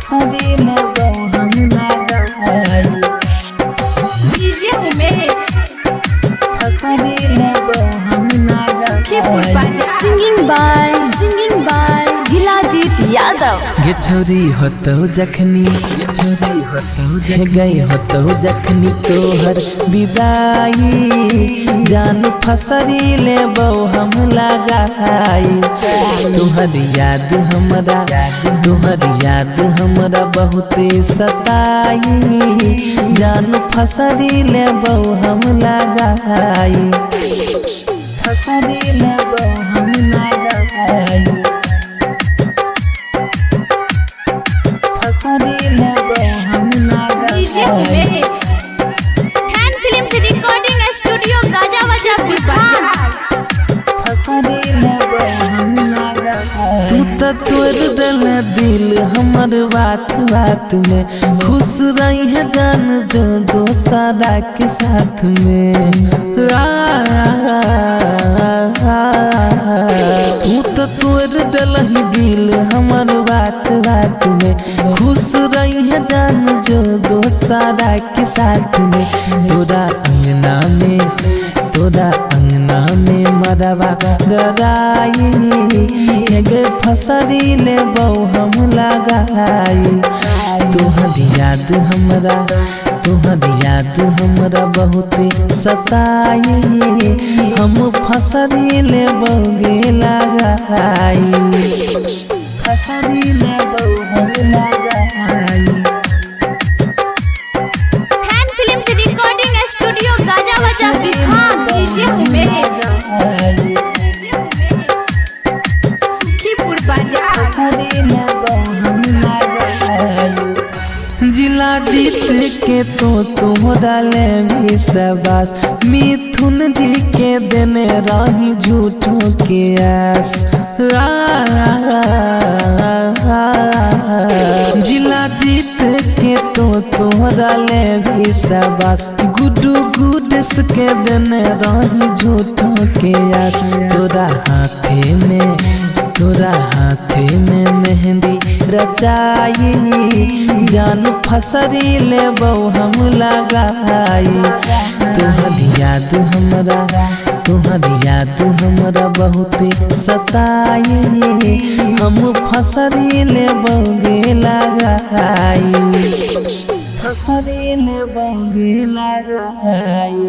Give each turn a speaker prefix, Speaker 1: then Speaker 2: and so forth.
Speaker 1: फसरी लेबो हम लगाई
Speaker 2: डीजे उमेश
Speaker 1: फसरी लेबो हम
Speaker 2: सुखीपुर
Speaker 1: लगाई
Speaker 2: बाजार सिंगिंग बाय जिलाजीत यादव
Speaker 1: गे छौरी होतौ जखनी गे छौरी होतौ गई होतौ जखनी तोहर विदाई जान फसरी लेबो हम लगाई तुहर याद हमरा बहुते सताई जान फसरी लेबो हम लगाई फसरी लेबो हम लगाई फसरी लेबो हम
Speaker 2: डीजे
Speaker 1: लगाई
Speaker 2: उमेश फैन फिल्म से रिकॉर्डिंग स्टूडियो गाजावाजा बाजार
Speaker 1: फसरी लेबो हम लगाई तू तो तोड़ दिल दिल हमर बात में खुश रही है जान जो दोसरा के साथ में तू तो तोड़ दिल दिल हमर बात में खुश रही है जान जो दोसरा के साथ में तोरा अंगना में मरवा गराई गे फसरी लेबो हम लगाई तुहर याद हमरा बहुते सताई हम फसरी लेबो गे लगाई फसरी लेबो हम लगाई
Speaker 2: फैन फिल्म से रिकॉर्डिंग स्टूडियो गाजावाजा डीजे उमेश सुखीपुर बाजार
Speaker 1: जिला जीत के तो तोहरा ले भी सबास मिथुन जी के देने रही झूठों के आस जिला जीत के तो तोहरा ले भी सबास गुड्स के देने रही झूठों के आस तोरा हाथे में मेहंदी रचाई जान फसरी लेबो हम लगाई तुहर याद हमरा बहुते सताई हम फसरी लेबो गे लगाई फसरी लेबो गे लगाई।